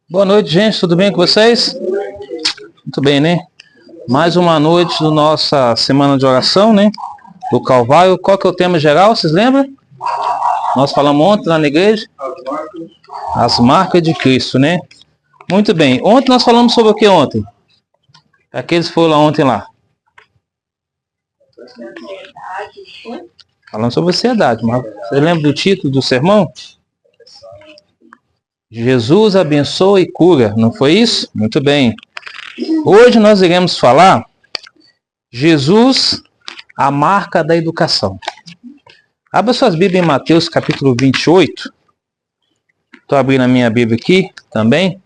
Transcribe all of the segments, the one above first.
Boa noite, gente. Tudo bem com vocês? Muito bem, né? Mais uma noite da nossa semana de oração, né? Do Calvário. Qual que é o tema geral? Vocês lembram? Nós falamos ontem lá na igreja? As marcas de Cristo, né? Muito bem. Ontem nós falamos sobre o que ontem? Aqueles foram lá ontem lá. Falando sobre ansiedade. Mas você lembra do título do sermão? Jesus abençoa e cura, não foi isso? Muito bem. Hoje nós iremos falar Jesus, a marca da educação. Abra suas Bíblias em Mateus capítulo 28. Estou abrindo a minha Bíblia aqui também.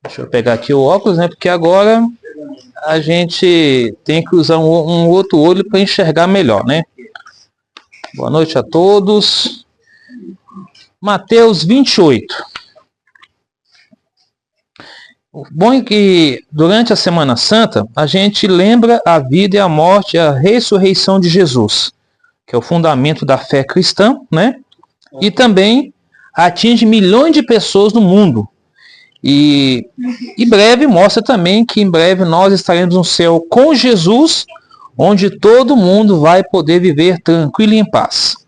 Deixa eu pegar aqui o óculos, né? Porque agora a gente tem que usar um outro olho para enxergar melhor, né? Boa noite a todos. Mateus 28. O bom é que durante a Semana Santa a gente lembra a vida e a morte e a ressurreição de Jesus, que é o fundamento da fé cristã, né? E também atinge milhões de pessoas no mundo. E breve mostra também que em breve nós estaremos no céu com Jesus, onde todo mundo vai poder viver tranquilo e em paz.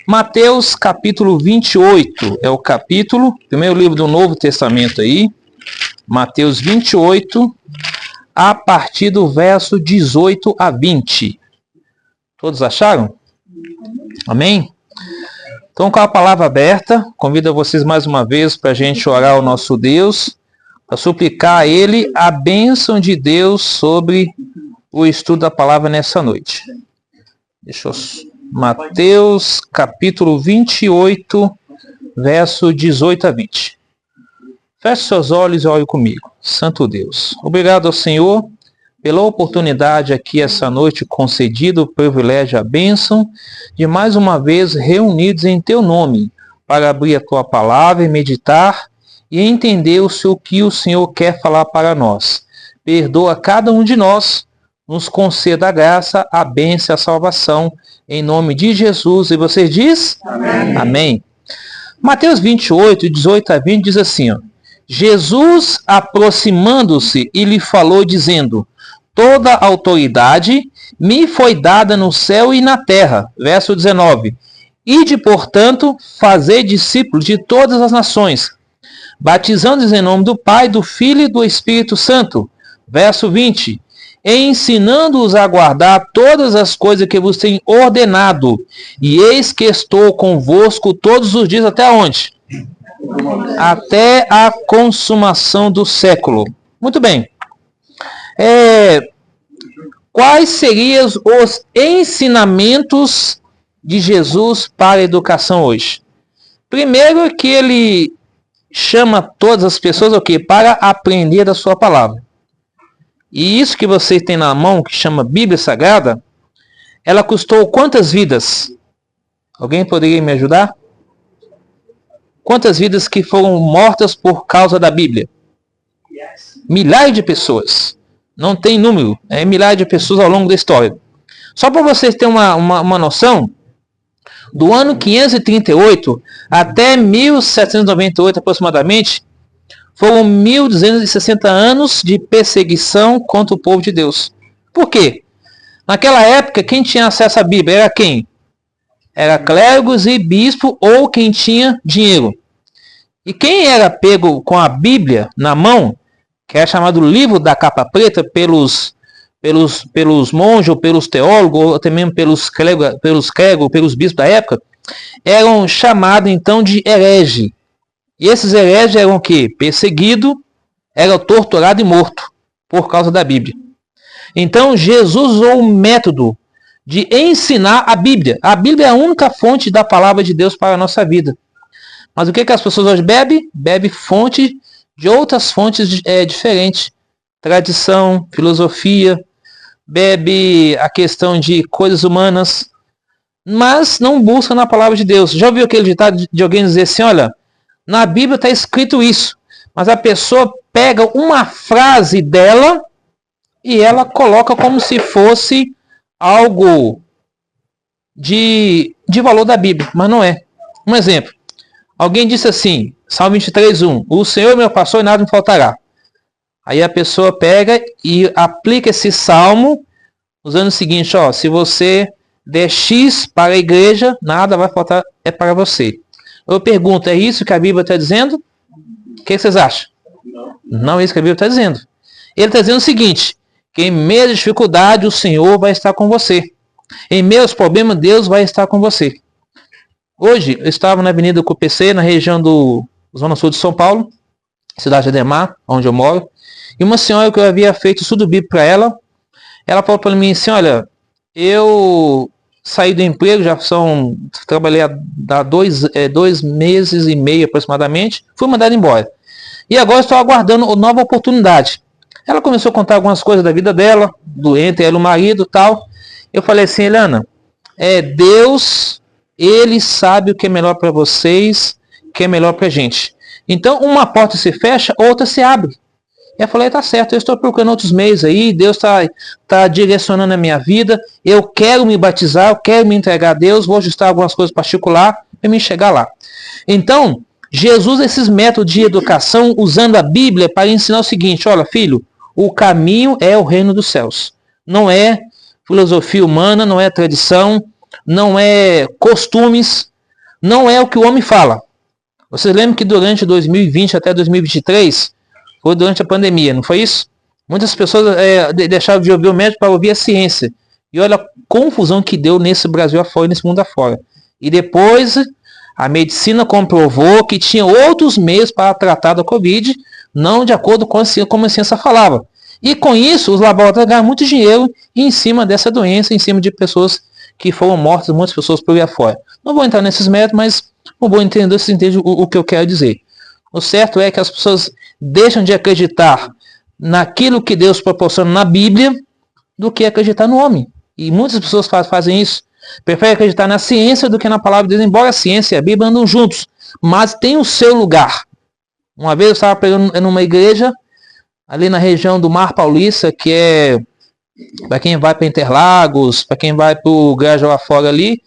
Mateus capítulo 28 é o capítulo, primeiro livro do Novo Testamento aí, Mateus 28, a partir do verso 18 a 20. Todos acharam? Amém? Então, com a palavra aberta, convido vocês mais uma vez para a gente orar ao nosso Deus, para suplicar a Ele a bênção de Deus sobre o estudo da palavra nessa noite. Deixa eu... Mateus capítulo 28, verso 18 a 20. Feche seus olhos e ore comigo. Santo Deus, obrigado ao Senhor pela oportunidade aqui essa noite concedido, o privilégio, a bênção de mais uma vez reunidos em Teu nome para abrir a Tua palavra e meditar e entender o que o Senhor quer falar para nós. Perdoa cada um de nós, nos conceda a graça, a bênção e a salvação, em nome de Jesus. E você diz? Amém. Amém. Mateus 28, 18 a 20 diz assim, ó. Jesus, aproximando-se, e lhe falou, dizendo, toda autoridade me foi dada no céu e na terra. Verso 19. Ide, portanto, fazer discípulos de todas as nações, batizando-os em nome do Pai, do Filho e do Espírito Santo. Verso 20. E ensinando-os a guardar todas as coisas que vos tenho ordenado. E eis que estou convosco todos os dias, até onde? Até a consumação do século. Muito bem. Quais seriam os ensinamentos de Jesus para a educação hoje? Primeiro que ele chama todas as pessoas o quê? Para aprender da sua palavra. E isso que vocês têm na mão, que chama Bíblia Sagrada, ela custou quantas vidas? Alguém poderia me ajudar? Quantas vidas que foram mortas por causa da Bíblia? Milhares de pessoas. Não tem número. É milhares de pessoas ao longo da história. Só para vocês terem uma noção, do ano 538 até 1798 aproximadamente, foram 1.260 anos de perseguição contra o povo de Deus. Por quê? Naquela época, quem tinha acesso à Bíblia era quem? Era clérigos e bispo ou quem tinha dinheiro. E quem era pego com a Bíblia na mão, que é chamado livro da capa preta pelos monges, ou pelos teólogos, ou até mesmo pelos clérigos, pelos bispos da época, eram chamados então de herege. E esses hereges eram o quê? Perseguidos, eram torturados e mortos por causa da Bíblia. Então Jesus usou o método de ensinar a Bíblia. A Bíblia é a única fonte da palavra de Deus para a nossa vida. Mas o que as pessoas hoje bebem? Bebem fonte de outras fontes diferentes. Tradição, filosofia, bebe a questão de coisas humanas, mas não busca na palavra de Deus. Já ouviu aquele ditado de alguém dizer assim, olha, na Bíblia está escrito isso, mas a pessoa pega uma frase dela e ela coloca como se fosse algo de valor da Bíblia, mas não é. Um exemplo. Alguém disse assim, Salmo 23:1, o Senhor é meu pastor e nada me faltará. Aí a pessoa pega e aplica esse salmo usando o seguinte, ó, se você der X para a igreja, nada vai faltar, é para você. Eu pergunto, é isso que a Bíblia está dizendo? O que vocês acham? Não é isso que a Bíblia está dizendo. Ele está dizendo o seguinte, que em meio à dificuldade o Senhor vai estar com você. Em meio aos problemas, Deus vai estar com você. Hoje, eu estava na Avenida CUPC, na região do Zona Sul de São Paulo, cidade de Ademar, onde eu moro, e uma senhora que eu havia feito estudo bíblico para ela, ela falou para mim assim, olha, eu saí do emprego, trabalhei há 2 meses e meio aproximadamente, fui mandado embora. E agora estou aguardando uma nova oportunidade. Ela começou a contar algumas coisas da vida dela, doente, ela, o marido e tal. Eu falei assim, Eliana, Deus, Ele sabe o que é melhor para vocês, o que é melhor para a gente. Então, uma porta se fecha, outra se abre. E eu falei, tá certo, eu estou procurando outros meios aí, Deus tá direcionando a minha vida, eu quero me batizar, eu quero me entregar a Deus, vou ajustar algumas coisas particulares para me chegar lá. Então, Jesus, esses métodos de educação, usando a Bíblia para ensinar o seguinte, olha filho, o caminho é o reino dos céus. Não é filosofia humana, não é tradição, não é costumes, não é o que o homem fala. Vocês lembram que durante 2020 até 2023, foi durante a pandemia, não foi isso? Muitas pessoas deixaram de ouvir o médico para ouvir a ciência. E olha a confusão que deu nesse Brasil afora e nesse mundo afora. E depois a medicina comprovou que tinha outros meios para tratar da Covid, não de acordo com como a ciência falava. E com isso, os laboratórios ganharam muito dinheiro em cima dessa doença, em cima de pessoas que foram mortas, muitas pessoas por aí afora. Não vou entrar nesses métodos, mas não vou entender, vocês entendem o que eu quero dizer. O certo é que as pessoas deixam de acreditar naquilo que Deus proporciona na Bíblia do que acreditar no homem. E muitas pessoas fazem isso. Preferem acreditar na ciência do que na palavra de Deus, embora a ciência e a Bíblia andam juntos. Mas tem o seu lugar. Uma vez eu estava pregando numa igreja, ali na região do Mar Paulista, que é para quem vai para Interlagos, para quem vai para o Grajaú lá fora ali,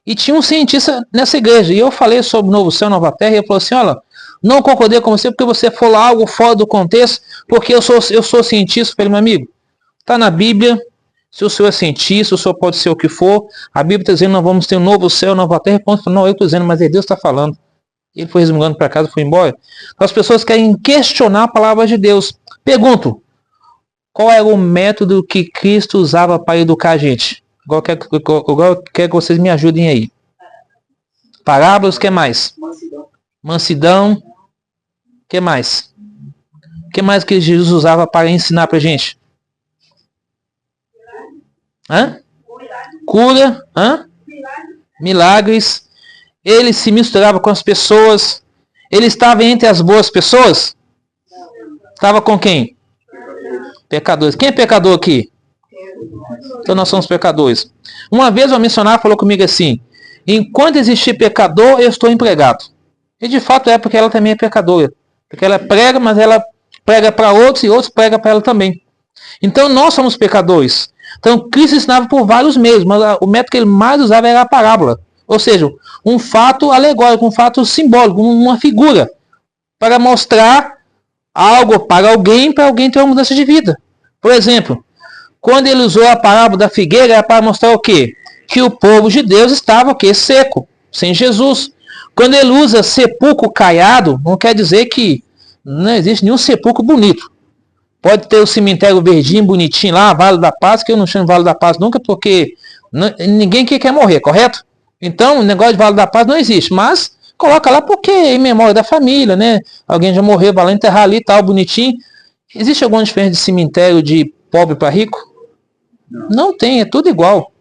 e tinha um cientista nessa igreja. E eu falei sobre o novo céu, nova terra, e ele falou assim, olha, não concordei com você porque você falou algo fora do contexto, porque eu sou cientista. Eu falei, meu amigo, está na Bíblia, se o senhor é cientista, o senhor pode ser o que for, a Bíblia está dizendo, nós vamos ter um novo céu, nova terra. Não, eu estou dizendo, mas Deus está falando. Ele foi resmungando para casa e foi embora. Então, as pessoas querem questionar a palavra de Deus. Pergunto, qual era o método que Cristo usava para educar a gente? Agora eu quero que vocês me ajudem aí. Parábolas, o que mais? Mansidão. O que mais? O que mais que Jesus usava para ensinar para a gente? Cura. Milagres. Ele se misturava com as pessoas. Ele estava entre as boas pessoas? Estava com quem? Pecadores. Quem é pecador aqui? Então nós somos pecadores. Uma vez uma missionária falou comigo assim, enquanto existir pecador, eu estou empregado. E de fato é porque ela também é pecadora. Porque ela prega, mas ela prega para outros e outros pregam para ela também. Então nós somos pecadores. Então Cristo ensinava por vários meios, mas o método que ele mais usava era a parábola. Ou seja, um fato alegórico, um fato simbólico, uma figura. Para mostrar algo para alguém ter uma mudança de vida. Por exemplo, quando ele usou a parábola da figueira, era para mostrar o quê? Que o povo de Deus estava o quê? Seco, sem Jesus. Quando ele usa sepulcro caiado, não quer dizer que não existe nenhum sepulcro bonito. Pode ter o cemitério verdinho, bonitinho lá, Vale da Paz, que eu não chamo Vale da Paz nunca, porque ninguém quer morrer, correto? Então, o negócio de Vale da Paz não existe, mas coloca lá porque é em memória da família, né? Alguém já morreu, vai lá enterrar ali, tal, bonitinho. Existe alguma diferença de cemitério de pobre para rico? Não tem, é tudo igual.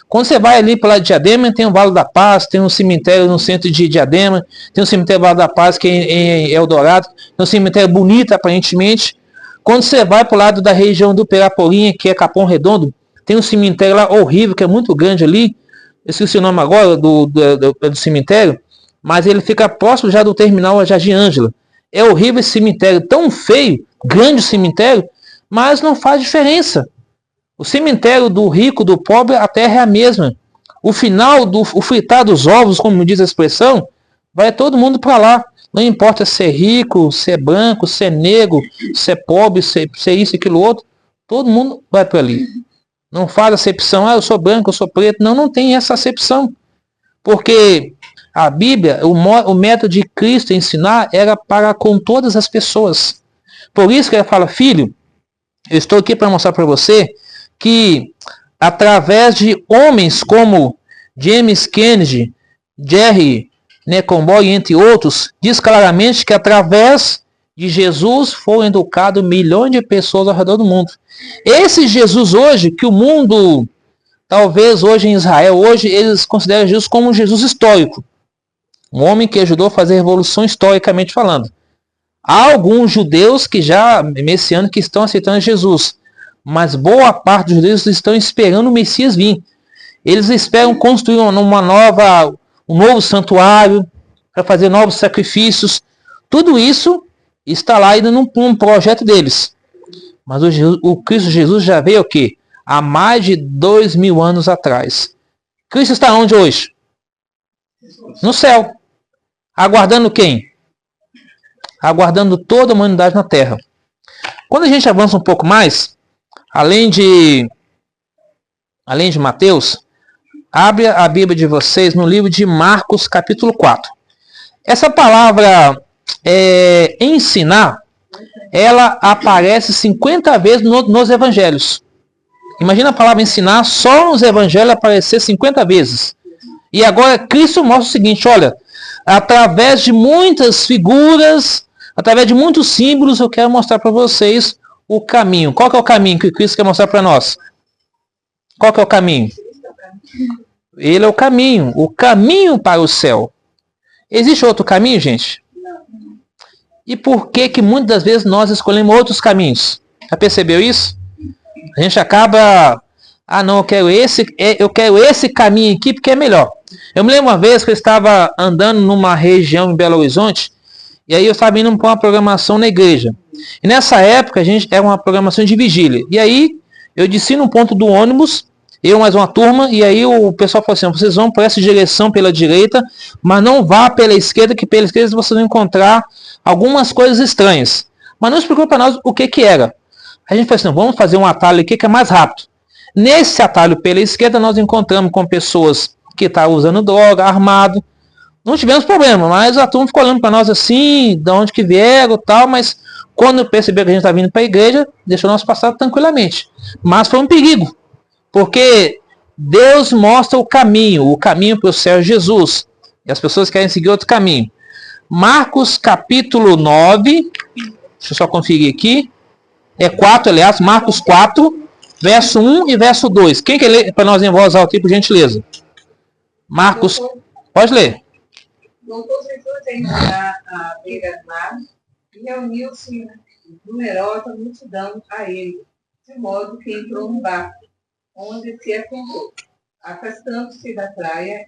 Quando você vai ali para lá de Diadema, tem o Vale da Paz, tem um cemitério no centro de Diadema, tem um cemitério Vale da Paz que é em Eldorado, tem um cemitério bonito aparentemente. Quando você vai para o lado da região do Peraporinha, que é Capão Redondo, tem um cemitério lá horrível, que é muito grande ali, eu esqueci o nome agora do cemitério, mas ele fica próximo já do terminal Jardim Ângela. É horrível esse cemitério, tão feio, grande cemitério, mas não faz diferença. O cemitério do rico, do pobre, a terra é a mesma. O final, o fritar dos ovos, como diz a expressão, Vai todo mundo para lá. Não importa se é rico, se é branco, se é negro, se é pobre, se é isso, aquilo, outro. Todo mundo vai para ali. Não faz acepção, eu sou branco, eu sou preto. Não, não tem essa acepção. Porque a Bíblia, o método de Cristo ensinar era para com todas as pessoas. Por isso que ele fala, filho, eu estou aqui para mostrar para você que através de homens como James Kennedy, Jerry Necomboy, entre outros, diz claramente que através de Jesus foram educados milhões de pessoas ao redor do mundo. Esse Jesus hoje, que o mundo, talvez hoje em Israel, hoje eles consideram Jesus como um Jesus histórico. Um homem que ajudou a fazer a revolução historicamente falando. Há alguns judeus que já, messianos, que estão aceitando Jesus. Mas boa parte dos judeus estão esperando o Messias vir. Eles esperam construir um novo santuário, para fazer novos sacrifícios. Tudo isso está lá ainda num projeto deles. Mas o Cristo Jesus já veio o quê? Há mais de 2000 anos atrás. Cristo está onde hoje? No céu. Aguardando quem? Aguardando toda a humanidade na terra. Quando a gente avança um pouco mais, além de Mateus, abre a Bíblia de vocês no livro de Marcos, capítulo 4. Essa palavra ensinar, ela aparece 50 vezes nos evangelhos. Imagina a palavra ensinar, só nos evangelhos aparecer 50 vezes. E agora Cristo mostra o seguinte, olha, através de muitas figuras, através de muitos símbolos, eu quero mostrar para vocês o caminho. Qual que é o caminho que Cristo quer mostrar para nós? Qual que é o caminho? Ele é o caminho para o céu. Existe outro caminho, gente? E por que muitas das vezes nós escolhemos outros caminhos? Já percebeu isso? A gente acaba... não, eu quero esse caminho aqui porque é melhor. Eu me lembro uma vez que eu estava andando numa região em Belo Horizonte, e aí eu estava indo para uma programação na igreja. E nessa época, a gente era uma programação de vigília. E aí, eu desci num ponto do ônibus, eu mais uma turma, e aí o pessoal falou assim, vocês vão por essa direção pela direita, mas não vá pela esquerda, que pela esquerda vocês vão encontrar algumas coisas estranhas. Mas não explicou para nós o que era. A gente falou assim, vamos fazer um atalho aqui que é mais rápido. Nesse atalho pela esquerda, nós encontramos com pessoas que estavam usando droga, armado. Não tivemos problema, mas a turma ficou olhando para nós assim, de onde que vieram e tal, mas quando percebeu que a gente estava vindo para a igreja, deixou nós passar tranquilamente. Mas foi um perigo. Porque Deus mostra o caminho para o céu é Jesus. E as pessoas querem seguir outro caminho. Marcos capítulo 9. Deixa eu só conferir aqui. É 4, aliás, Marcos 4, verso 1 e verso 2. Quem quer ler para nós em voz alta aí, por gentileza? Marcos, pode ler. Voltou Jesus a entrar à beira-mar e reuniu-se numerosa multidão a ele, de modo que entrou no barco, onde se afundou. Afastando-se da praia,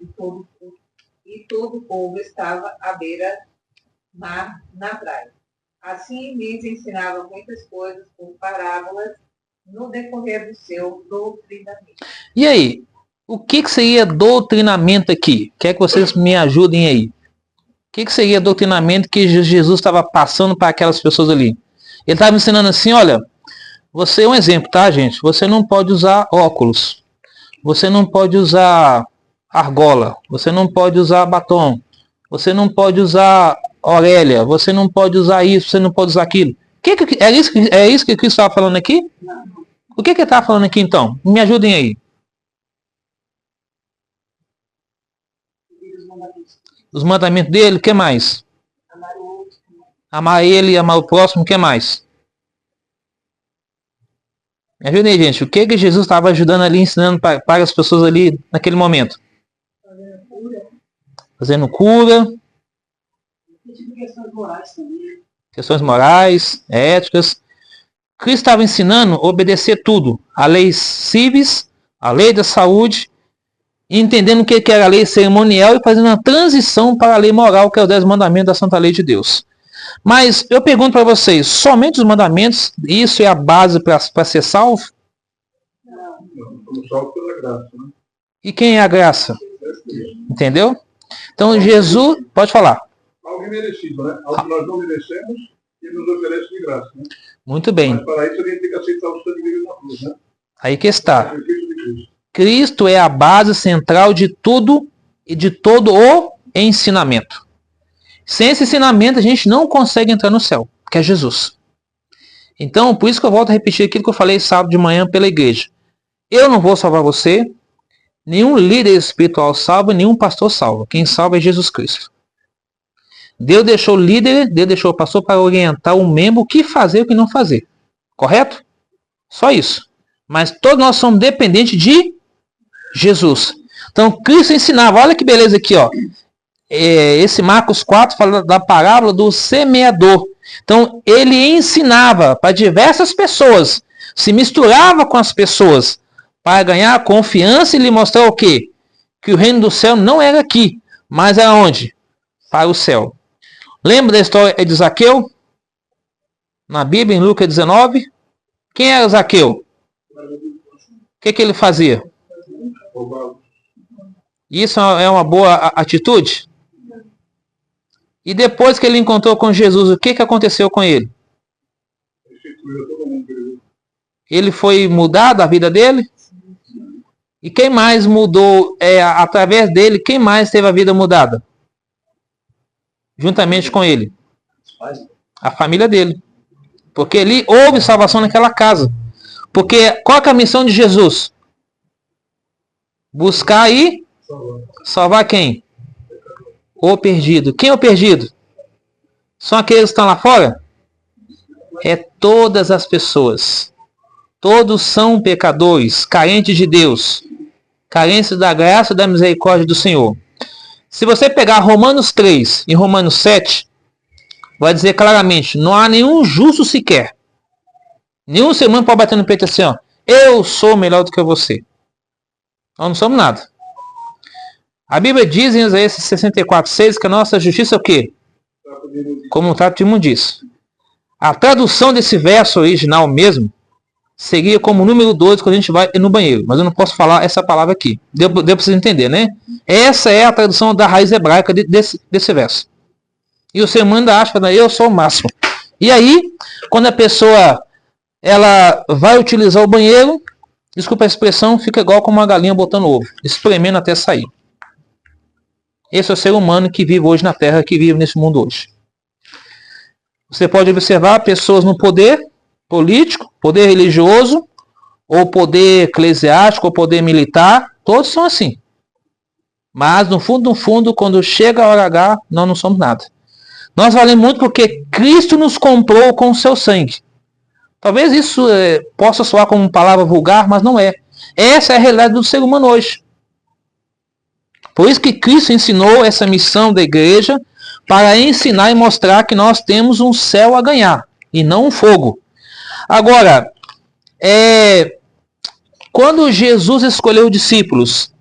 e todo o povo estava à beira-mar na praia. Assim lhes ensinava muitas coisas por parábolas no decorrer do seu doutrinamento. E aí, o que seria doutrinamento aqui? Quer que vocês me ajudem aí? O que seria doutrinamento que Jesus estava passando para aquelas pessoas ali? Ele estava ensinando assim, olha, você é um exemplo, tá, gente? Você não pode usar óculos. Você não pode usar argola. Você não pode usar batom. Você não pode usar orelha. Você não pode usar isso. Você não pode usar aquilo. É isso que Cristo estava falando aqui? O que ele estava falando aqui então? Me ajudem aí. Os mandamentos dele, o que mais? Amar ele e amar o próximo, o que mais? Me ajudem aí, gente. O que Jesus estava ajudando ali, ensinando para as pessoas ali naquele momento? Fazendo cura. Questões morais, éticas. Cristo estava ensinando a obedecer tudo. A leis civis, a lei da saúde, entendendo o que era a lei cerimonial e fazendo uma transição para a lei moral, que é o 10 mandamentos da Santa Lei de Deus. Mas eu pergunto para vocês, somente os mandamentos, isso é a base para ser salvo? Não, salvo pela graça, né? E quem é a graça? Entendeu? Então Jesus, pode falar. Algo imerecido, né? Algo que nós não merecemos e nos oferece de graça, né? Muito bem. Mas para isso a gente tem que aceitar o sangue dele na cruz, né? Aí que está. O sacrifício de Cristo. Cristo é a base central de tudo e de todo o ensinamento. Sem esse ensinamento a gente não consegue entrar no céu, que é Jesus. Então, por isso que eu volto a repetir aquilo que eu falei sábado de manhã pela igreja. Eu não vou salvar você, nenhum líder espiritual salva, nenhum pastor salva. Quem salva é Jesus Cristo. Deus deixou o líder, Deus deixou o pastor para orientar o membro o que fazer e o que não fazer. Correto? Só isso. Mas todos nós somos dependentes de Jesus. Então, Cristo ensinava, olha que beleza aqui, ó. Esse Marcos 4 fala da parábola do semeador. Então, ele ensinava para diversas pessoas, se misturava com as pessoas, para ganhar confiança e lhe mostrar o quê? Que o reino do céu não era aqui, mas era onde? Para o céu. Lembra da história de Zaqueu? Na Bíblia, em Lucas 19. Quem era Zaqueu? O que ele fazia? Isso é uma boa atitude? E depois que ele encontrou com Jesus, o que aconteceu com ele? Ele foi mudado a vida dele? E quem mais mudou através dele? Quem mais teve a vida mudada? Juntamente com ele? A família dele. Porque ali houve salvação naquela casa. Porque qual é a missão de Jesus? Buscar e salvar quem? O perdido. Quem é o perdido? São aqueles que estão lá fora? É todas as pessoas. Todos são pecadores, carentes de Deus, carentes da graça e da misericórdia do Senhor. Se você pegar Romanos 3 e Romanos 7, vai dizer claramente, não há nenhum justo sequer. Nenhum ser humano pode bater no peito assim, ó, eu sou melhor do que você. Nós não somos nada. A Bíblia diz em Isaías 64:6 que a nossa justiça é o quê? Como um trato de imundícia. A tradução desse verso original mesmo seria como número 2 quando a gente vai no banheiro. Mas eu não posso falar essa palavra aqui. Deu para vocês entender, né? Essa é a tradução da raiz hebraica desse verso. E o ser humano ainda acha que eu sou o máximo. E aí, quando a pessoa ela vai utilizar o banheiro, desculpa a expressão, fica igual como uma galinha botando ovo, espremendo até sair. Esse é o ser humano que vive hoje na Terra, que vive nesse mundo hoje. Você pode observar pessoas no poder político, poder religioso, ou poder eclesiástico, ou poder militar, todos são assim. Mas no fundo, quando chega a hora H, nós não somos nada. Nós valemos muito porque Cristo nos comprou com o seu sangue. Talvez isso possa soar como uma palavra vulgar, mas não é. Essa é a realidade do ser humano hoje. Por isso que Cristo ensinou essa missão da igreja para ensinar e mostrar que nós temos um céu a ganhar e não um fogo. Agora, quando Jesus escolheu os discípulos,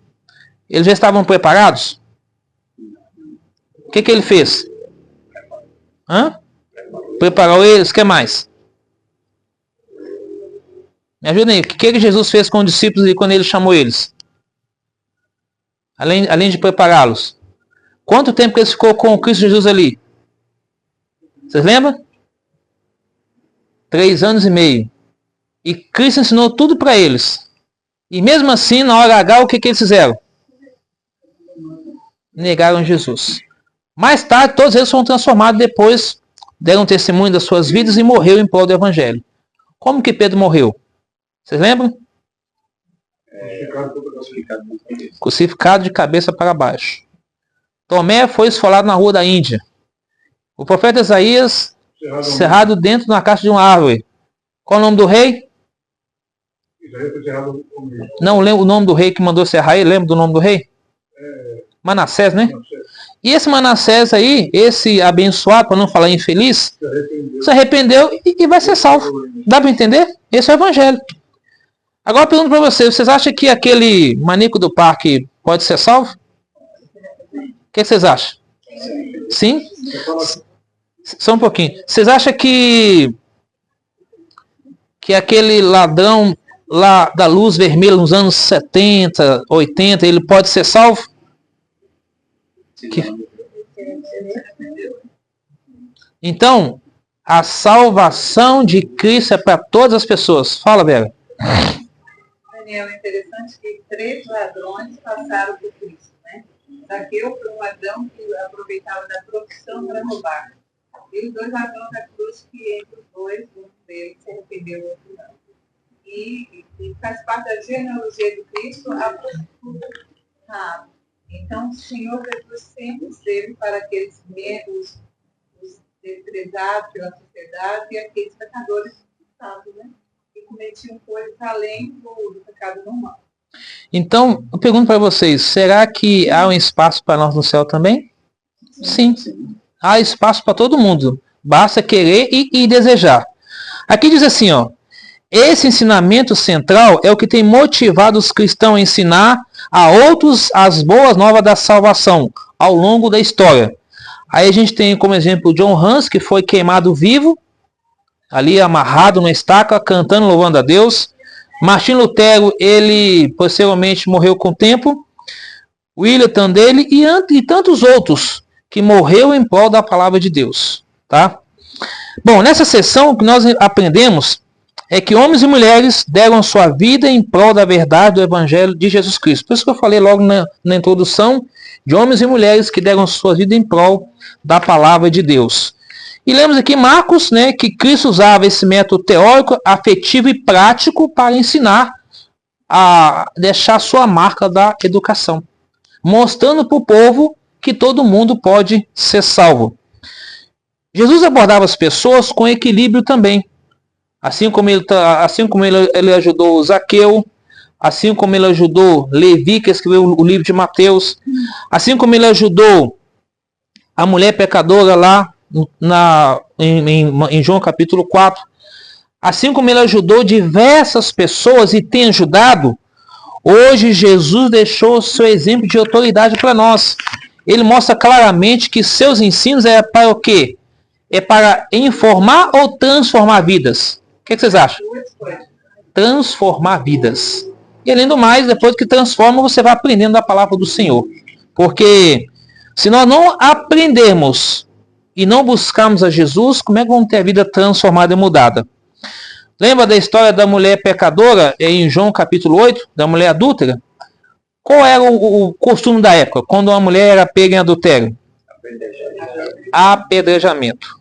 eles já estavam preparados? O que ele fez? Preparou eles? O que mais? Me ajuda aí. O que Jesus fez com os discípulos e quando ele chamou eles? Além de prepará-los. Quanto tempo que ele ficou com o Cristo Jesus ali? Vocês lembram? 3 anos e meio. E Cristo ensinou tudo para eles. E mesmo assim, na hora H, o que eles fizeram? Negaram Jesus. Mais tarde, todos eles foram transformados. Depois, deram testemunho das suas vidas e morreu em prol do Evangelho. Como que Pedro morreu? Vocês lembram? Crucificado de cabeça para baixo. Tomé foi esfolado na rua da Índia. O profeta Isaías cerrado dentro de uma caixa de uma árvore. Qual o nome do rei? Não lembro o nome do rei que mandou serrar ele. Lembra do nome do rei? Manassés, né? E esse Manassés aí, esse abençoado, para não falar infeliz, se arrependeu e vai ser salvo. Dá para entender? Esse é o Evangelho. Agora eu pergunto para vocês acham que aquele maníaco do parque pode ser salvo? O que vocês acham? Sim? Só um pouquinho. Vocês acham que aquele ladrão lá da luz vermelha nos anos 70, 80, ele pode ser salvo? Então, a salvação de Cristo é para todas as pessoas. Fala, Vera. Daniel, é interessante que 3 ladrões passaram por Cristo, né? Zaqueu foi um ladrão que aproveitava da profissão para roubar. E os 2 ladrões da cruz, que entre os dois, um deles se arrependeu, o outro não. E faz parte da genealogia de Cristo a prostituta. Então, o Senhor Jesus sempre esteve para aqueles medos, os desprezados pela sociedade e aqueles pecadores santos, né? Que cometiam coisas além do pecado normal. Então, eu pergunto para vocês, será que há um espaço para nós no céu também? Sim. Há espaço para todo mundo. Basta querer e desejar. Aqui diz assim, ó. Esse ensinamento central é o que tem motivado os cristãos a ensinar a outros as boas novas da salvação ao longo da história. Aí a gente tem como exemplo John Hus, que foi queimado vivo, ali amarrado na estaca, cantando, louvando a Deus. Martim Lutero, ele posteriormente morreu com o tempo. William Tyndale e tantos outros que morreu em prol da palavra de Deus. Tá? Bom, nessa sessão o que nós aprendemos é que homens e mulheres deram sua vida em prol da verdade do Evangelho de Jesus Cristo. Por isso que eu falei logo na introdução de homens e mulheres que deram sua vida em prol da palavra de Deus. E lemos aqui Marcos, né, que Cristo usava esse método teórico, afetivo e prático para ensinar a deixar sua marca da educação, mostrando para o povo que todo mundo pode ser salvo. Jesus abordava as pessoas com equilíbrio também. Assim como ele ajudou Zaqueu, assim como ele ajudou Levi, que escreveu o livro de Mateus, assim como ele ajudou a mulher pecadora lá em João capítulo 4, assim como ele ajudou diversas pessoas e tem ajudado, hoje Jesus deixou o seu exemplo de autoridade para nós. Ele mostra claramente que seus ensinos é para o quê? É para informar ou transformar vidas? O que vocês acham? Transformar vidas. E além do mais, depois que transforma, você vai aprendendo a palavra do Senhor. Porque se nós não aprendermos e não buscarmos a Jesus, como é que vamos ter a vida transformada e mudada? Lembra da história da mulher pecadora em João capítulo 8, da mulher adúltera? Qual era o costume da época, quando uma mulher era pega em adultério? Apedrejamento.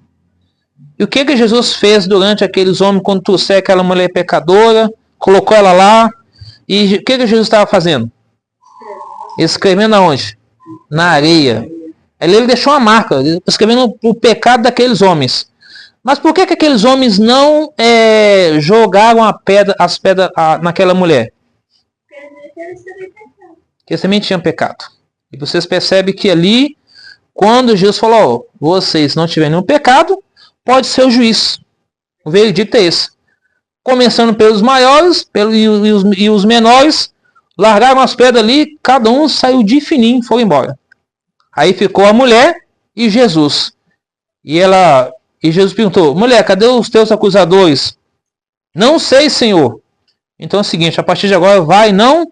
E o que Jesus fez durante aqueles homens quando trouxeram aquela mulher pecadora, colocou ela lá, e o que Jesus estava fazendo? Escrevendo aonde? Na areia. Ele deixou uma marca, escrevendo o pecado daqueles homens. Mas por que aqueles homens não jogaram as pedras naquela mulher? Porque eles também tinham pecado. E vocês percebem que ali, quando Jesus falou, vocês não tiverem nenhum pecado, pode ser o juiz. O veredito é esse. Começando pelos maiores e os menores, largaram as pedras ali, cada um saiu de fininho e foi embora. Aí ficou a mulher e Jesus. E Jesus perguntou, mulher, cadê os teus acusadores? Não sei, Senhor. Então é o seguinte, a partir de agora vai, não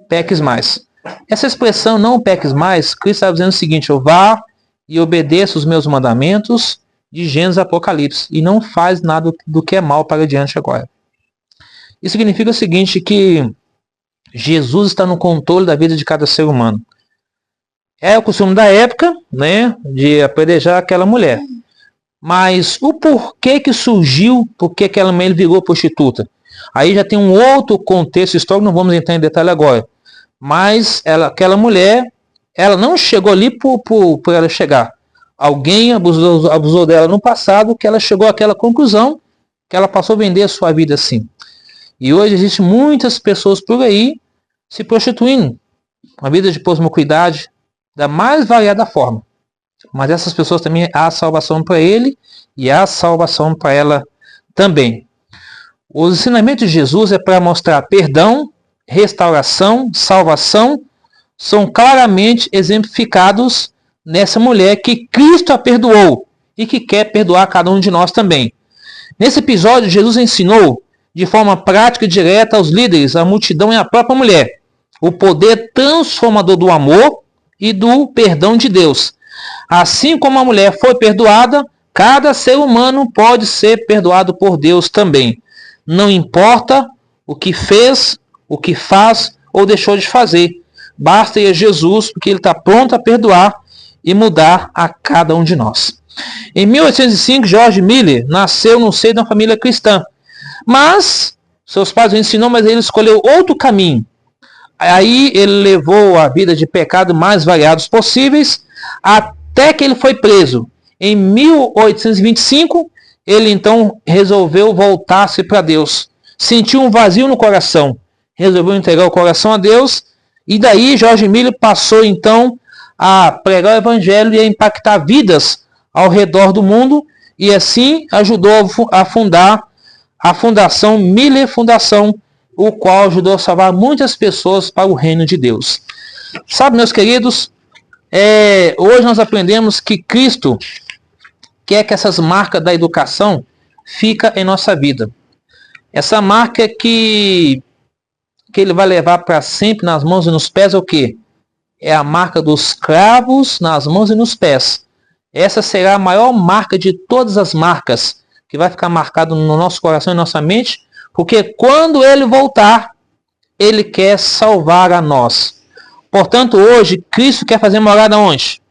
peques mais. Essa expressão, não peques mais, Cristo está dizendo o seguinte, eu vá e obedeça os meus mandamentos, de Gênesis a Apocalipse, e não faz nada do que é mal para diante agora. Isso significa o seguinte, que Jesus está no controle da vida de cada ser humano. É o costume da época, né, de apedrejar aquela mulher. Mas o porquê que surgiu, porque aquela mulher virou prostituta? Aí já tem um outro contexto histórico, não vamos entrar em detalhe agora. Mas aquela mulher, ela não chegou ali por ela chegar. Alguém abusou dela no passado, que ela chegou àquela conclusão, que ela passou a vender a sua vida assim. E hoje existem muitas pessoas por aí se prostituindo. Uma vida de promiscuidade, da mais variada forma. Mas essas pessoas também há salvação para ele e há salvação para ela também. Os ensinamentos de Jesus é para mostrar perdão, restauração, salvação, são claramente exemplificados nessa mulher que Cristo a perdoou e que quer perdoar cada um de nós também. Nesse episódio, Jesus ensinou de forma prática e direta aos líderes, à multidão e à própria mulher, o poder transformador do amor e do perdão de Deus. Assim como a mulher foi perdoada, cada ser humano pode ser perdoado por Deus também. Não importa o que fez, o que faz ou deixou de fazer. Basta ir a Jesus, porque Ele está pronto a perdoar e mudar a cada um de nós. Em 1805, George Miller nasceu no seio de uma família cristã. Mas seus pais o ensinou, mas ele escolheu outro caminho. Aí ele levou a vida de pecado mais variados possíveis, até que ele foi preso. Em 1825, ele então resolveu voltar-se para Deus. Sentiu um vazio no coração. Resolveu entregar o coração a Deus. E daí George Miller passou então a pregar o evangelho e a impactar vidas ao redor do mundo. E assim ajudou a fundar a Fundação Miller Fundação, o qual ajudou a salvar muitas pessoas para o reino de Deus. Sabe, meus queridos, hoje nós aprendemos que Cristo quer que essas marcas da educação fiquem em nossa vida. Essa marca que Ele vai levar para sempre nas mãos e nos pés é o quê? É a marca dos cravos nas mãos e nos pés. Essa será a maior marca de todas as marcas, que vai ficar marcado no nosso coração e nossa mente, porque quando Ele voltar, Ele quer salvar a nós. Portanto, hoje, Cristo quer fazer morada onde?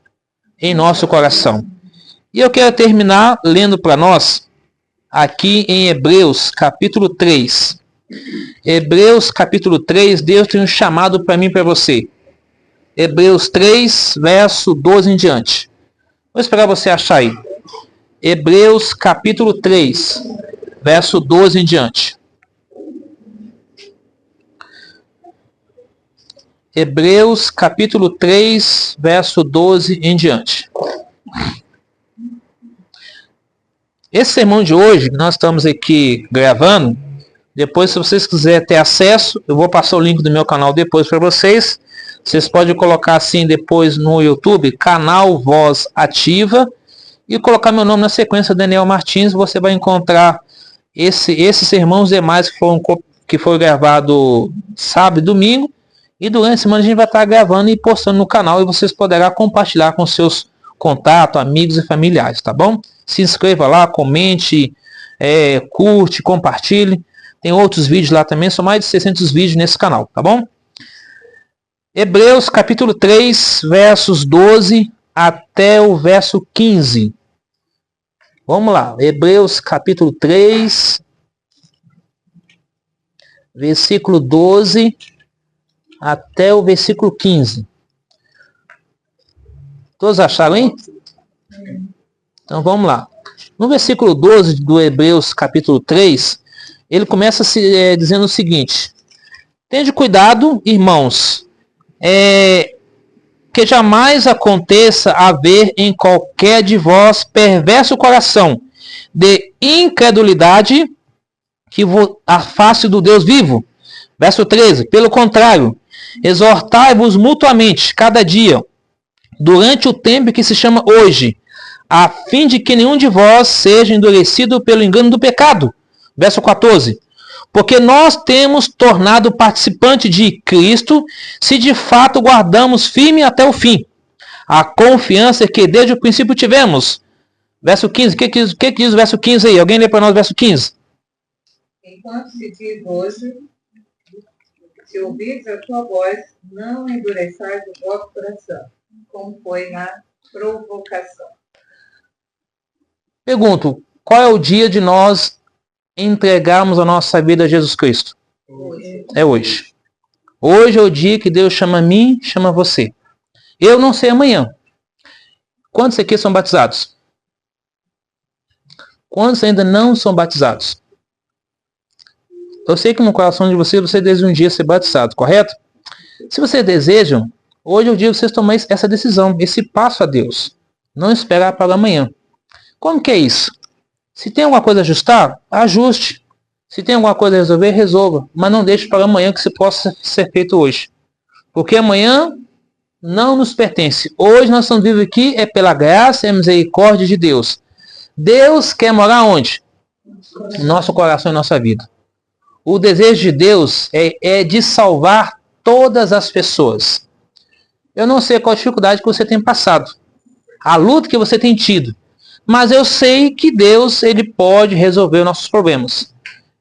Em nosso coração. E eu quero terminar lendo para nós, aqui em Hebreus, capítulo 3. Hebreus, capítulo 3, Deus tem um chamado para mim e para você. Hebreus 3, verso 12 em diante. Vou esperar você achar aí. Hebreus capítulo 3, verso 12 em diante. Hebreus capítulo 3, verso 12 em diante. Esse sermão de hoje, que nós estamos aqui gravando, depois se vocês quiserem ter acesso, eu vou passar o link do meu canal depois para vocês. Vocês podem colocar assim depois no YouTube, canal Voz Ativa, e colocar meu nome na sequência, Daniel Martins. Você vai encontrar esses sermões demais que foram gravados sábado e domingo. E durante a semana a gente vai estar gravando e postando no canal. E vocês poderão compartilhar com seus contatos, amigos e familiares, tá bom? Se inscreva lá, comente, curte, compartilhe. Tem outros vídeos lá também, são mais de 600 vídeos nesse canal, tá bom? Hebreus capítulo 3, versos 12 até o verso 15. Vamos lá, Hebreus capítulo 3, versículo 12 até o versículo 15. Todos acharam, hein? Então vamos lá. No versículo 12 do Hebreus capítulo 3, ele começa dizendo o seguinte: tende cuidado, irmãos, que jamais aconteça haver em qualquer de vós perverso coração de incredulidade que vos afaste do Deus vivo. Verso 13, pelo contrário, exortai-vos mutuamente cada dia, durante o tempo que se chama hoje, a fim de que nenhum de vós seja endurecido pelo engano do pecado. Verso 14, porque nós temos tornado participante de Cristo, se de fato guardamos firme até o fim a confiança que desde o princípio tivemos. Verso 15, o que diz o verso 15 aí? Alguém lê para nós o verso 15? Enquanto se diz hoje, se ouvides a tua voz, não endureçais o vosso coração, como foi na provocação. Pergunto, qual é o dia de nós entregarmos a nossa vida a Jesus Cristo? Hoje. É hoje. Hoje é o dia que Deus chama a mim, chama você. Eu não sei amanhã. Quantos aqui são batizados? Quantos ainda não são batizados? Eu sei que no coração de vocês, você deseja um dia ser batizado, correto? Se vocês desejam, hoje é o dia que vocês tomem essa decisão, esse passo a Deus. Não esperar para amanhã. Como que é isso? Se tem alguma coisa a ajustar, ajuste. Se tem alguma coisa a resolver, resolva. Mas não deixe para amanhã que isso possa ser feito hoje. Porque amanhã não nos pertence. Hoje nós estamos vivos aqui pela graça e misericórdia de Deus. Deus quer morar onde? No nosso coração e nossa vida. O desejo de Deus é de salvar todas as pessoas. Eu não sei qual dificuldade que você tem passado, a luta que você tem tido, mas eu sei que Deus, ele pode resolver os nossos problemas.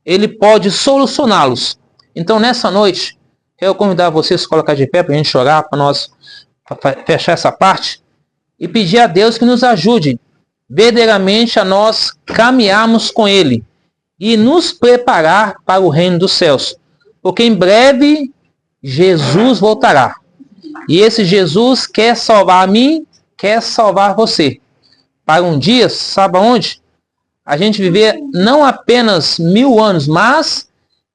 Ele pode solucioná-los. Então, nessa noite, eu convidar você a se colocar de pé para a gente orar, para nós fechar essa parte e pedir a Deus que nos ajude verdadeiramente a nós caminharmos com Ele e nos preparar para o reino dos céus. Porque em breve Jesus voltará. E esse Jesus quer salvar a mim, quer salvar você. Para um dia, sabe aonde? A gente viver não apenas 1000 anos, mas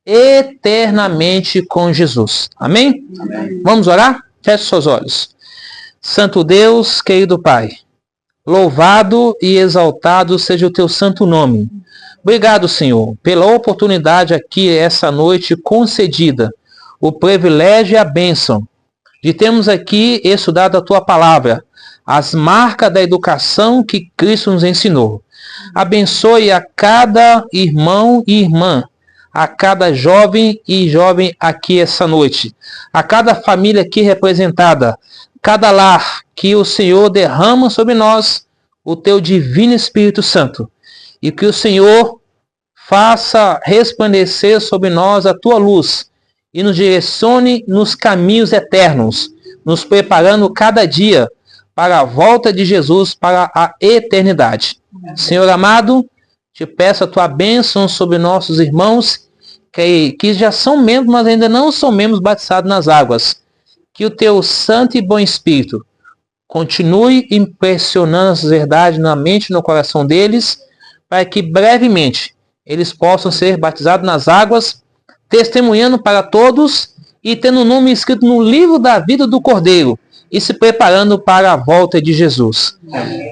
eternamente com Jesus. Amém? Amém. Vamos orar? Feche seus olhos. Santo Deus, querido Pai, louvado e exaltado seja o teu santo nome. Obrigado, Senhor, pela oportunidade aqui essa noite concedida, o privilégio e a bênção de termos aqui estudado a tua palavra, as marcas da educação que Cristo nos ensinou. Abençoe a cada irmão e irmã, a cada jovem e jovem aqui essa noite, a cada família aqui representada, cada lar que o Senhor derrama sobre nós o teu divino Espírito Santo e que o Senhor faça resplandecer sobre nós a tua luz e nos direcione nos caminhos eternos, nos preparando cada dia para a volta de Jesus para a eternidade. Senhor amado, te peço a tua bênção sobre nossos irmãos que já são membros, mas ainda não são membros batizados nas águas. Que o teu santo e bom Espírito continue impressionando as verdades na mente e no coração deles, para que brevemente eles possam ser batizados nas águas, testemunhando para todos e tendo o nome escrito no livro da vida do Cordeiro e se preparando para a volta de Jesus.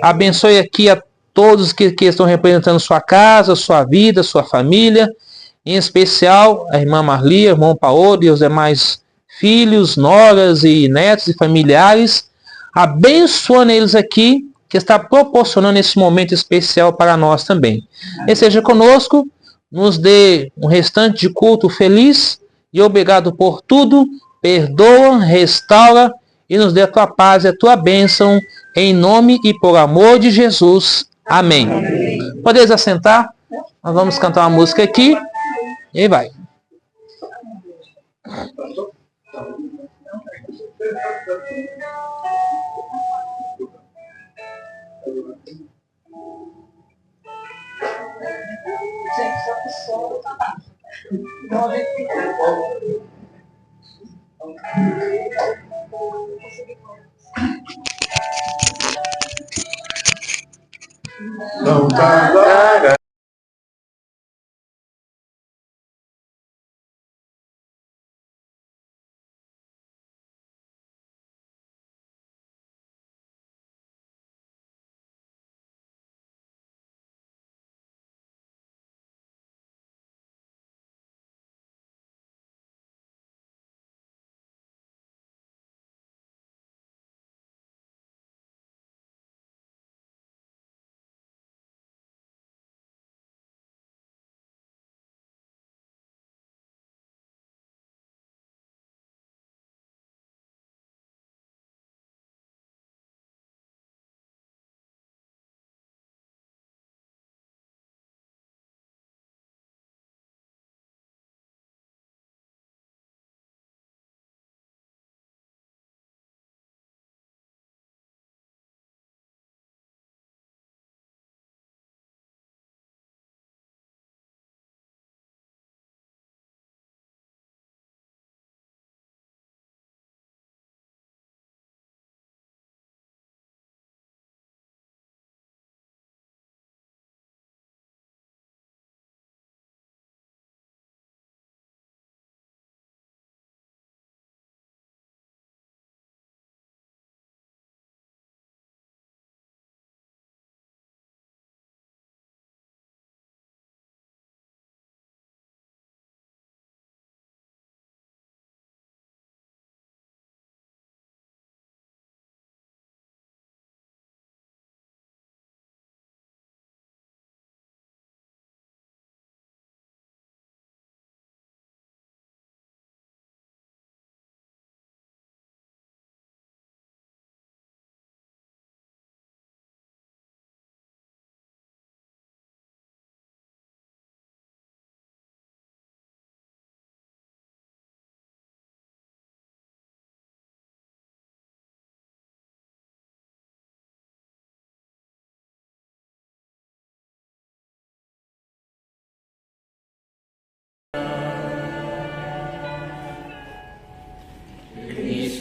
Abençoe aqui a todos que estão representando sua casa, sua vida, sua família, em especial a irmã Marli, o irmão Paulo e os demais filhos, noras e netos e familiares. Abençoando eles aqui, que está proporcionando esse momento especial para nós também. E seja conosco, nos dê um restante de culto feliz e obrigado por tudo. Perdoa, restaura e nos dê a tua paz e a tua bênção, em nome e por amor de Jesus. Amém. Podeis assentar? Nós vamos cantar uma música aqui e vai. Gente, só que o som tá baixo. Então a gente fica. Não tá.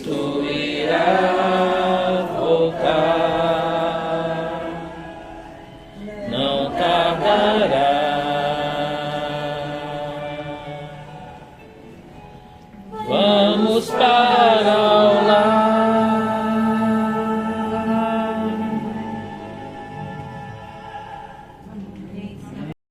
Cristo irá voltar, não tardará. Vamos para